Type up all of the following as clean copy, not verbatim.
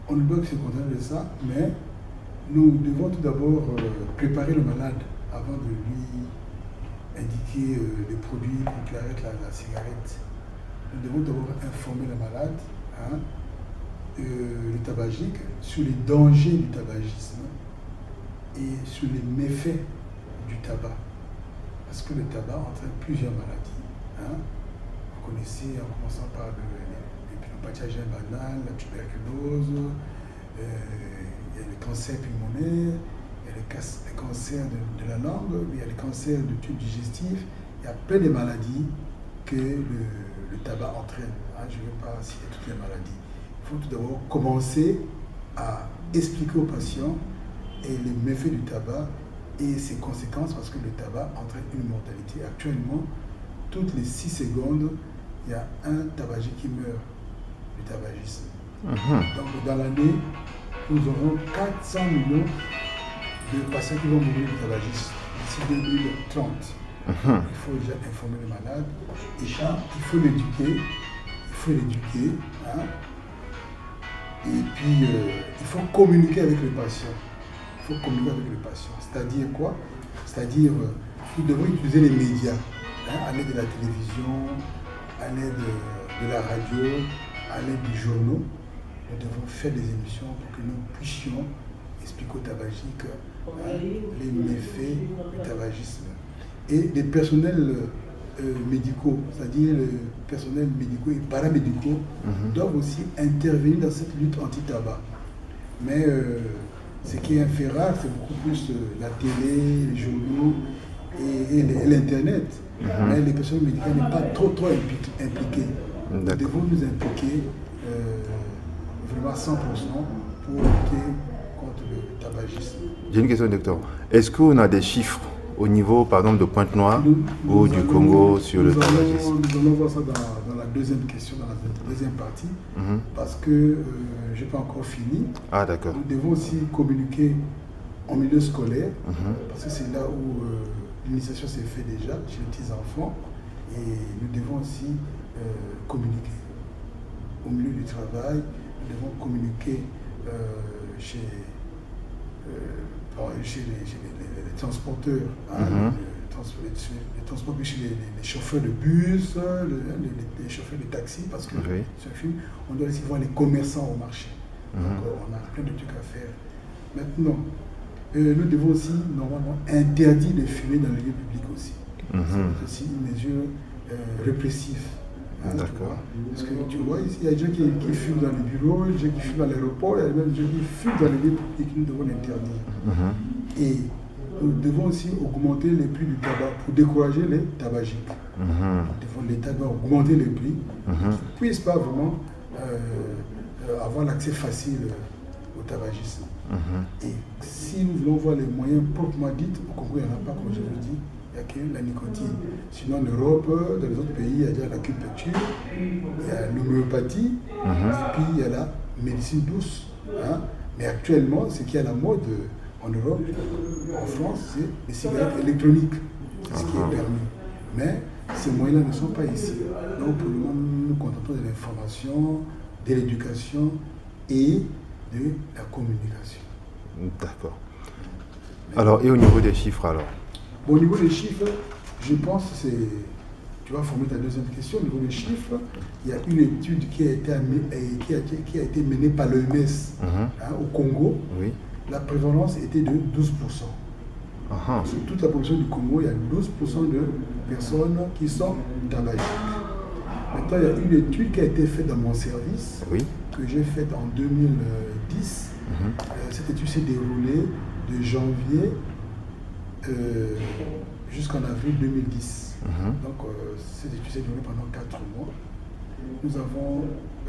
On ne doit que se contenter de ça, mais nous devons tout d'abord préparer le malade avant de lui indiquer les produits pour qu'il arrête la cigarette. Nous devons d'abord informer le malade, le tabagique, sur les dangers du tabagisme et sur les méfaits du tabac. Parce que le tabac entraîne plusieurs maladies. Vous connaissez, en commençant par l'épinopathie banale, la tuberculose, il y a le cancer pulmonaire, il y a le cancer de la langue, il y a le cancer du tube digestif, il y a plein de maladies que le tabac entraîne. Je ne vais pas citer toutes les maladies. Il faut tout d'abord commencer à expliquer aux patients les méfaits du tabac et ses conséquences, parce que le tabac entraîne une mortalité. Actuellement, toutes les 6 secondes, il y a un tabagique qui meurt du tabagisme. Donc dans l'année, nous aurons 400 millions de patients qui vont mourir du tabagisme d'ici 2030. Il faut déjà informer les malades et ça, il faut l'éduquer. Et puis, il faut communiquer avec le patient. C'est-à-dire quoi? C'est-à-dire, nous devons utiliser les médias, à l'aide de la télévision, à l'aide de la radio, à l'aide des journaux. Nous devons faire des émissions pour que nous puissions expliquer aux tabagiques les méfaits du tabagisme. Et des personnels médicaux, c'est-à-dire le personnel médicaux et paramédicaux, doivent aussi intervenir dans cette lutte anti-tabac. Mais ce qui est un fait rare, c'est beaucoup plus la télé, les journaux et l'Internet. Mais les personnels médicaux ne sont pas trop impliqués. Nous devons nous impliquer vraiment à 100% pour lutter contre le tabagisme. J'ai une question, docteur. Est-ce qu'on a des chiffres au niveau, par exemple, de Pointe-Noire ou du Congo sur le tabagisme? Nous allons voir ça dans la deuxième question, dans la deuxième partie, parce que je n'ai pas encore fini. Ah, d'accord. Nous devons aussi communiquer en milieu scolaire, parce que c'est là où l'initiation s'est faite déjà, chez les petits enfants, et nous devons aussi communiquer. Au milieu du travail, nous devons communiquer chez les transporteurs, les transporteurs chez les chauffeurs de bus, les chauffeurs de taxi, parce que sur un film, on doit aussi voir les commerçants au marché. Donc on a plein de trucs à faire. Maintenant, nous devons aussi normalement interdire de fumer dans les lieux publics aussi. C'est aussi une mesure répressive. D'accord. Parce que tu vois, il y a des gens qui fument dans les bureaux, il y a des gens qui fument à l'aéroport, il y a même des gens qui fument dans les lieux publics, nous devons l'interdire. Et nous devons aussi augmenter les prix du tabac pour décourager les tabagiques. L'État doit augmenter les prix pour qu'ils ne puissent pas vraiment avoir l'accès facile au tabagisme. Et si nous voulons voir les moyens proprement dits, au Congo, il n'y en a pas, comme je vous dis. Il n'y a que la nicotine. Sinon, en Europe, dans les autres pays, il y a déjà l'acupuncture, il y a l'homéopathie, et puis il y a la médecine douce. Mais actuellement, ce qui est à la mode en Europe, en France, c'est les cigarettes électroniques. C'est ce qui est permis. Mais ces moyens-là ne sont pas ici. Donc, pour le moment, nous nous contentons de l'information, de l'éducation et de la communication. D'accord. Alors, et au niveau des chiffres, alors? Bon, au niveau des chiffres, je pense que c'est... Tu vas formuler ta deuxième question. Au niveau des chiffres, il y a une étude qui a été menée par l'OMS au Congo. Oui. La prévalence était de 12%. Sur toute la population du Congo, il y a 12% de personnes qui sont tabagiques. Maintenant, il y a une étude qui a été faite dans mon service, que j'ai faite en 2010. Cette étude s'est déroulée de janvier jusqu'en avril 2010. Donc, cette étude s'est déroulée pendant 4 mois. Nous avons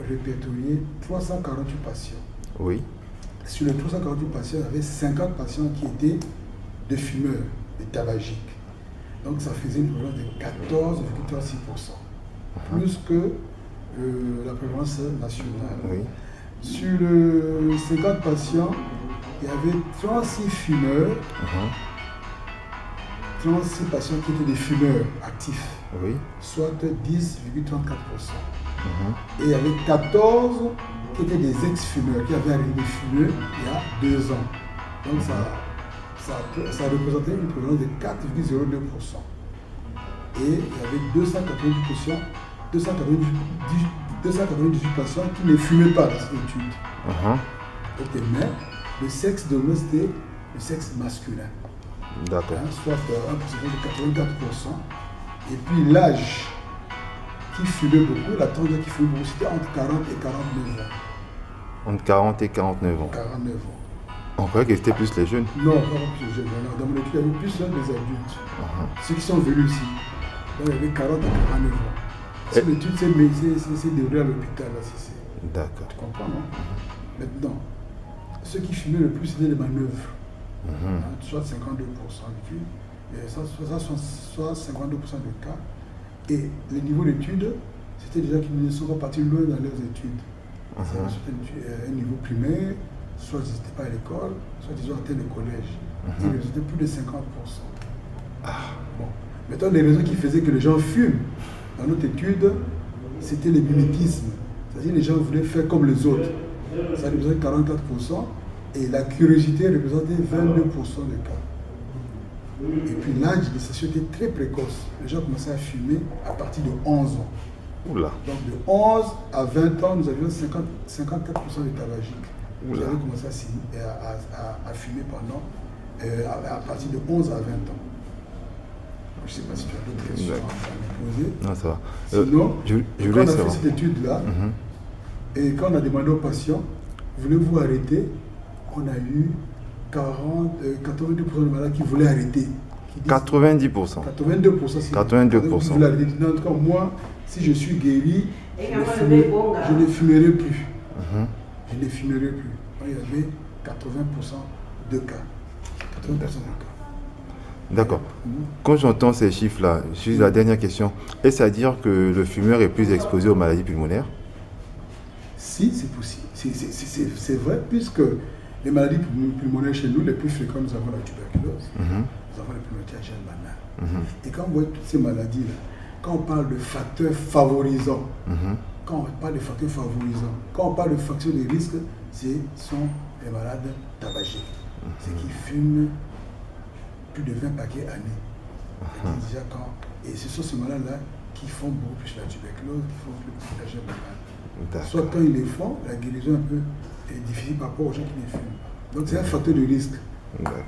répertorié 348 patients. Oui. Sur les 348 patients, il y avait 50 patients qui étaient de fumeurs, de tabagiques. Donc, ça faisait une prévalence de 14,36%. Plus que la prévalence nationale. Oui. Sur les 50 patients, il y avait 36 fumeurs, 36 patients qui étaient des fumeurs actifs, soit 10,34%. Et il y avait 14 qui étaient des ex-fumeurs, qui avaient arrêté de fumer il y a 2 ans. Donc ça représentait une prévalence de 4,02%. Et il y avait 298 patients qui ne fumaient pas dans cette étude. Mais le sexe dominant, c'était le sexe masculin. D'accord. Soit un pourcentage de 84%. Et puis l'âge qui fumait beaucoup, la tendance qui fumait beaucoup, c'était entre 40 et 49 ans. Entre 40 et 49 ans. 49 ans. On croyait que c'était plus les jeunes. Non, pas plus les jeunes. Dans mon étude, il y avait plus des adultes. Ceux qui sont venus ici. Donc, il y avait 40 et 49 ans. Cette étude s'est déroulée à l'hôpital. D'accord. Tu comprends, non? Maintenant, ceux qui fumaient le plus, c'était les manœuvres. Soit 52% d'études, soit 52% de cas. Et le niveau d'études, c'était déjà qu'ils ne sont pas partis loin dans leurs études. Un niveau primaire, soit ils n'étaient pas à l'école, soit ils ont atteint le collège. Ils étaient plus de 50%. Bon. Maintenant, les raisons qui faisaient que les gens fument dans notre étude, c'était le mimétisme. C'est-à-dire que les gens voulaient faire comme les autres. Ça représentait 44%. Et la curiosité représentait 22% des cas. Et puis l'âge de cessation était très précoce. Les gens commençaient à fumer à partir de 11 ans. Oula. Donc de 11 à 20 ans, nous avions 54% des tabagiques qui avaient commencé à fumer pendant, à partir de 11 à 20 ans. Je ne sais pas si tu as d'autres questions à me poser. Non, ça va. Sinon, je quand on a fait cette étude-là, et quand on a demandé aux patients, voulez-vous arrêter? On a eu 82% de malades qui voulaient arrêter. 90%. 82%. 82%. En tout cas, moi, si je suis guéri, je ne fumerai plus. Je ne fumerai plus. Il y avait 80% de cas. 80% de cas. D'accord. Quand j'entends ces chiffres-là, juste la dernière question, est-ce à dire que le fumeur est plus exposé aux maladies pulmonaires? Si, c'est possible. C'est vrai, puisque les maladies pulmonaires chez nous, les plus fréquentes, nous avons la tuberculose, nous avons le pneumothorax à gène banal. Et quand on voit toutes ces maladies-là, quand on parle de facteurs favorisants, quand on parle de facteurs de risque, ce sont les malades tabagiques. Ceux qui fument plus de 20 paquets année. Et ce sont ces malades-là qui font beaucoup plus la tuberculose, qui font plus la gène banal. Soit quand ils les font, la guérison est un peu difficile par rapport aux gens qui les fument. Donc c'est un facteur de risque. D'accord.